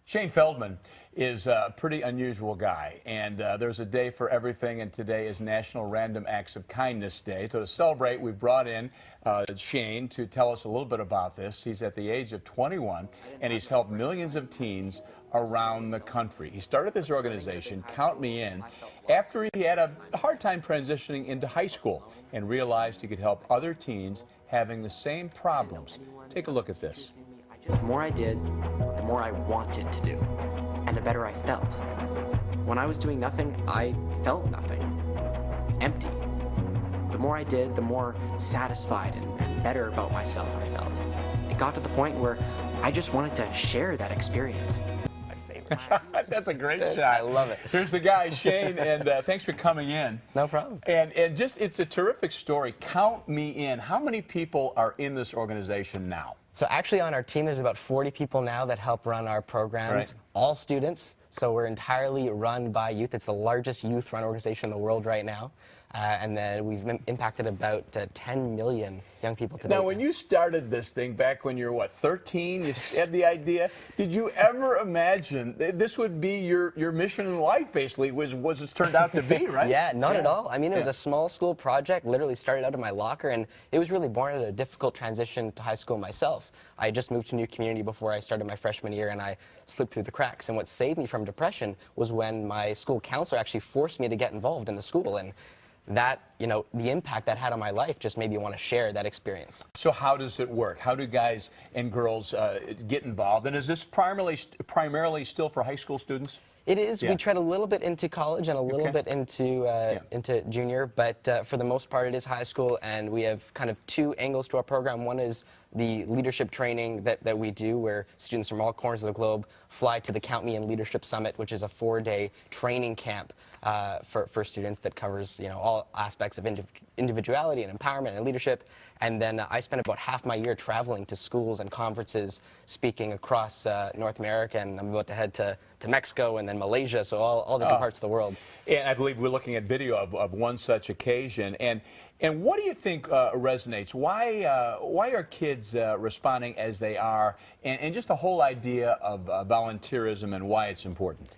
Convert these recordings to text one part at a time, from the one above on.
Shane Feldman is a pretty unusual guy, and there's a day for everything, and today is National Random Acts of Kindness Day. So to celebrate, we've brought in Shane to tell us a little bit about this. He's at the age of 21, and he's helped millions of teens around the country. He started this organization, Count Me In, after he had a hard time transitioning into high school and realized he could help other teens having the same problems. Take a look at this. The more I did, the more I wanted to do, and the better I felt. When I was doing nothing, I felt nothing. Empty. The more I did, the more satisfied and better about myself I felt. It got to the point where I just wanted to share that experience. That's a great shot. I love it. Here's the guy, Shane, and thanks for coming in. No problem. And just, it's a terrific story. Count Me In. How many people are in this organization now? So actually on our team, there's about 40 people now that help run our programs, Right. All students. So we're entirely run by youth. It's the largest youth-run organization in the world right now. And then we've impacted about 10 million young people today. Now, when you started this thing back when you were, what, 13? You had the idea. Did you ever imagine this would be your mission in life, basically, was it's turned out to be, right? Yeah, not at all. I mean, it was a small school project, literally started out of my locker, and it was really born at a difficult transition to high school myself. I just moved to a new community before I started my freshman year, and I slipped through the cracks. And what saved me from depression was when my school counselor actually forced me to get involved in the school. And that, the impact that had on my life just made me want to share that experience. So how does it work? How do guys and girls get involved? And is this primarily still for high school students? It is. Yeah. We tread a little bit into college and a little bit into junior, but for the most part it is high school, and we have kind of two angles to our program. One is the leadership training that we do, where students from all corners of the globe fly to the Count Me In Leadership Summit, which is a 4-day training camp for students that covers all aspects of individuality and empowerment and leadership. And then I spent about half my year traveling to schools and conferences, speaking across North America, and I'm about to head to Mexico and then Malaysia, so all different parts of the world. And I believe we're looking at video of one such occasion. And what do you think resonates? Why are kids responding as they are? And just the whole idea of volunteerism and why it's important.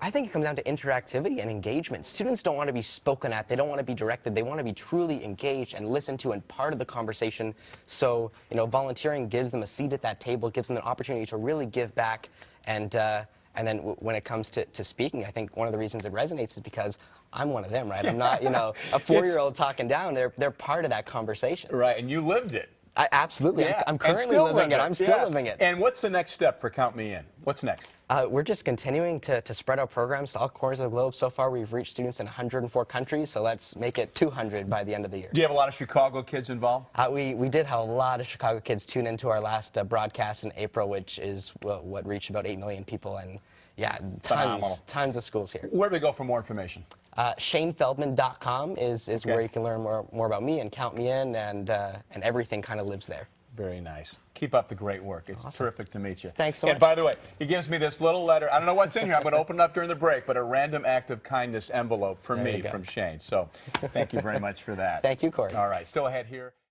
I think it comes down to interactivity and engagement. Students don't want to be spoken at. They don't want to be directed. They want to be truly engaged and listened to and part of the conversation. So, volunteering gives them a seat at that table, gives them an opportunity to really give back. And then when it comes to speaking, I think one of the reasons it resonates is because I'm one of them, right? I'm not, a 4-year-old talking down. They're part of that conversation. Right, and you lived it. Absolutely. Yeah. I'm currently living it. I'm still living it. And what's the next step for Count Me In? What's next? We're just continuing to spread our programs to all corners of the globe. So far, we've reached students in 104 countries, so let's make it 200 by the end of the year. Do you have a lot of Chicago kids involved? We did have a lot of Chicago kids tune into our last broadcast in April, which is what reached about 8 million people. And yeah, tons of schools here. Where do we go for more information? ShaneFeldman.com is where you can learn more about me and Count Me In, and everything kind of lives there. Very nice. Keep up the great work. It's terrific to meet you. Thanks so much. And by the way, he gives me this little letter. I don't know what's in here. I'm going to open it up during the break, but a random act of kindness envelope from me, from Shane. So thank you very much for that. Thank you, Corey. All right. Still ahead here.